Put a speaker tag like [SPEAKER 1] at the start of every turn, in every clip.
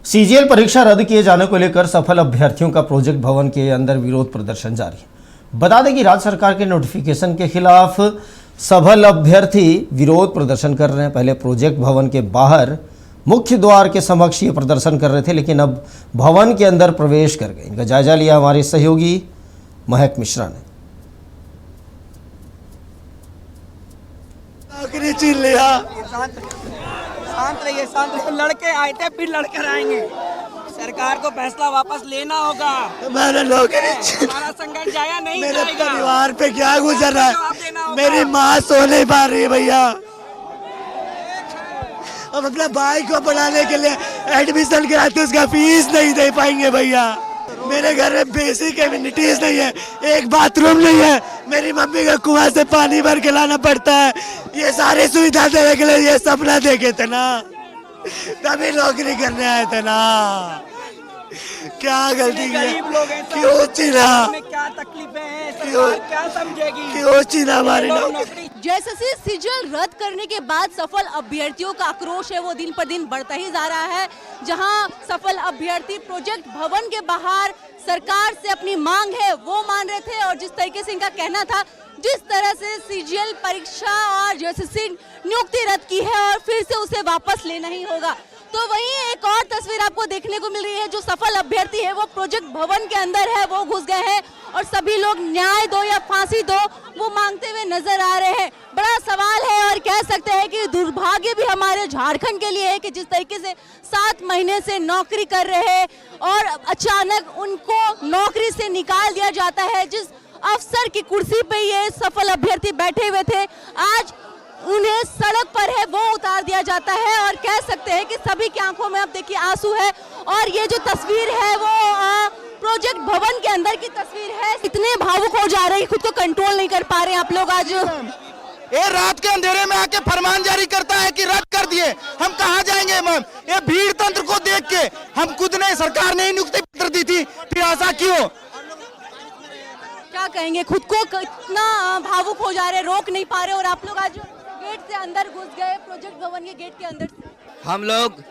[SPEAKER 1] CGL परीक्षा रद्द किए जाने को लेकर सफल अभ्यर्थियों का प्रोजेक्ट भवन के अंदर विरोध प्रदर्शन जारी है। बता दें कि राज्य सरकार के नोटिफिकेशन के खिलाफ सफल अभ्यर्थी विरोध प्रदर्शन कर रहे हैं। पहले प्रोजेक्ट भवन के बाहर मुख्य द्वार के समक्ष ये प्रदर्शन कर रहे थे, लेकिन अब भवन के अंदर प्रवेश कर गए। इनका जायजा लिया हमारे सहयोगी महक मिश्रा ने।
[SPEAKER 2] छीन लिया।
[SPEAKER 3] शांत रहिए, शांत रहिए। लड़के आए थे, फिर लड़कर आएंगे। सरकार को फैसला वापस लेना होगा।
[SPEAKER 2] मैंने नौकरी
[SPEAKER 3] हमारा संघर्ष जाया नहीं
[SPEAKER 2] मेरे
[SPEAKER 3] जाएगा।
[SPEAKER 2] परिवार पे क्या गुजर रहा है? मेरी माँ सो नहीं पा रही है भैया। हम अपने भाई को पढ़ाने के लिए एडमिशन कराते, उसका फीस नहीं दे पाएंगे भैया। मेरे घर में बेसिक एमिनिटीज नहीं है, एक बाथरूम नहीं है। मेरी मम्मी का कुआं से पानी भर के लाना पड़ता है। ये सारी सुविधा देने के लिए ये सपना देखे थे ना, तभी नौकरी करने आए थे ना। क्या गलती की? क्यों चीना?
[SPEAKER 3] क्या तकलीफें हैं? सरकार क्या समझेगी?
[SPEAKER 2] क्यों चीना हमारी नौकरी?
[SPEAKER 4] जैसे सीजीएल रद्द करने के बाद सफल अभ्यर्थियों का आक्रोश है वो दिन पर दिन बढ़ता ही जा रहा है। जहां सफल अभ्यर्थी प्रोजेक्ट भवन के बाहर सरकार से अपनी मांग है वो मान रहे थे, और जिस तरीके से इनका कहना था, जिस तरह से सीजीएल परीक्षा और जेएसएससी नियुक्ति रद्द की है और फिर से उसे वापस लेना ही होगा, तो वहीं एक और तस्वीर आपको देखने को मिल रही है। जो सफल अभ्यर्थी है वो प्रोजेक्ट भवन के अंदर है, वो घुस गए हैं और सभी लोग न्याय दो या फांसी दो वो मांगते हुए नजर आ रहे हैं। बड़ा सवाल है और कह सकते हैं कि दुर्भाग्य भी हमारे झारखंड के लिए है कि जिस तरीके से 7 महीने से नौकरी कर रहे हैं और अचानक उनको नौकरी से निकाल दिया जाता है। जिस अफसर की कुर्सी पे ये सफल अभ्यर्थी बैठे हुए थे, आज उन्हें सड़क पर है वो उतार दिया जाता है। और कह सकते हैं कि सभी की आंखों में अब देखिए आंसू है। और ये जो तस्वीर है वो प्रोजेक्ट भवन के अंदर की तस्वीर है। इतने भावुक हो जा रहे हैं, खुद को कंट्रोल नहीं कर पा रहे हैं आप लोग। आज
[SPEAKER 5] ये रात के अंधेरे में आके फरमान जारी करता है कि रद्द कर दिए, हम कहाँ जाएंगे मैम? ये भीड़ तंत्र को देख के हम खुद ने, सरकार ने नियुक्ति पत्र दी थी, फिर ऐसा क्यों?
[SPEAKER 4] क्या कहेंगे, खुद को इतना भावुक हो जा रहे, रोक नहीं पा रहे, और आप लोग आज गेट से अंदर घुस गए, प्रोजेक्ट भवन के गेट के अंदर से।
[SPEAKER 6] हम लोग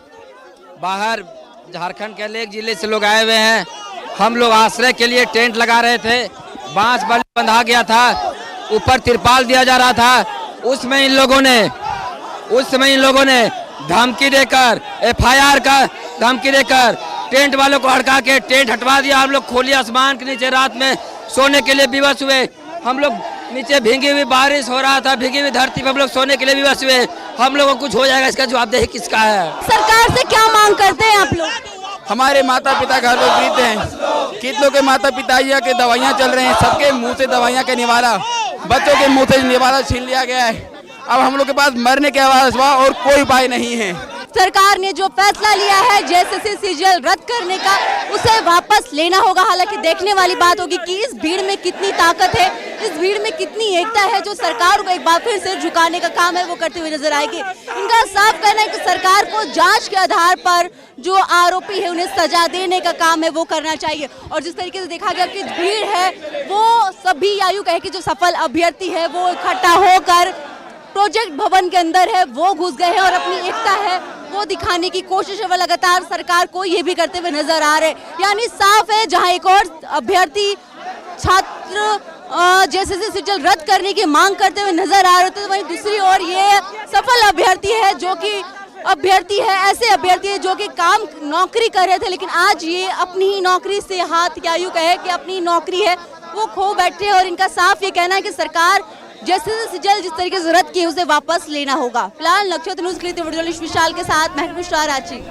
[SPEAKER 6] बाहर झारखंड के अनेक जिले से लोग आए हुए हैं। हम लोग आश्रय के लिए टेंट लगा रहे थे, बांस बल्ली बंधा गया था, ऊपर तिरपाल दिया जा रहा था। उसमें इन लोगों ने धमकी देकर, एफआईआर का धमकी देकर टेंट वालों को हड़का के टेंट हटवा दिया। हम लोग खुले आसमान के नीचे रात में सोने के लिए विवश हुए। हम लोग नीचे भीगी हुई, बारिश हो रहा था, भीगी हुई धरती पर हम लोग सोने के लिए विवश हुए। हम लोगों को कुछ हो जाएगा, इसका जवाबदेही किसका है?
[SPEAKER 4] सरकार से क्या मांग करते हैं आप लोग?
[SPEAKER 5] हमारे माता पिता घर में वृद्ध हैं, कितनों के माता पिता के दवाइयाँ चल रहे हैं, सबके मुंह से दवाइयाँ का निवाला, बच्चों के मुंह से निवाला छीन लिया गया है। अब हम लोग के पास मरने के अलावा और कोई उपाय नहीं है।
[SPEAKER 4] सरकार ने जो फैसला लिया है जेएसएससी सीजीएल रद्द करने का, उसे वापस लेना होगा। हालांकि देखने वाली बात होगी कि इस भीड़ में कितनी ताकत है, इस भीड़ में कितनी एकता है जो सरकार को एक बार फिर से झुकाने का काम है वो करते हुए नजर आएगी। इनका साफ कहना है कि सरकार को जांच के आधार पर जो आरोपी है उन्हें सजा देने का काम है वो करना चाहिए। और जिस तरीके से देखा गया कि भीड़ है वो सभी आयु कहे कि जो सफल अभ्यर्थी है वो इकट्ठा होकर प्रोजेक्ट भवन के अंदर है वो घुस गए हैं और अपनी एकता है वो दिखाने की कोशिश है वो लगातार सरकार को ये भी करते हुए नजर आ रहे। यानी साफ है, जहां एक और अभ्यर्थी छात्र जेएसएससी सीजीएल रद्द करने की मांग करते हुए नजर आ रहे थे, वहीं दूसरी ओर ये सफल अभ्यर्थी है जो कि ऐसे अभ्यर्थी है जो कि काम नौकरी कर रहे थे, लेकिन आज ये अपनी ही नौकरी से हाथ या यूं कहे कि अपनी नौकरी है वो खो बैठे। और इनका साफ ये कहना है कि सरकार जेएसएससी सीजीएल जिस तरीके से रद्द की उसे वापस लेना होगा। फिलहाल नक्षत्र न्यूज के लिए विशाल के साथ महक मिश्रा, रांची।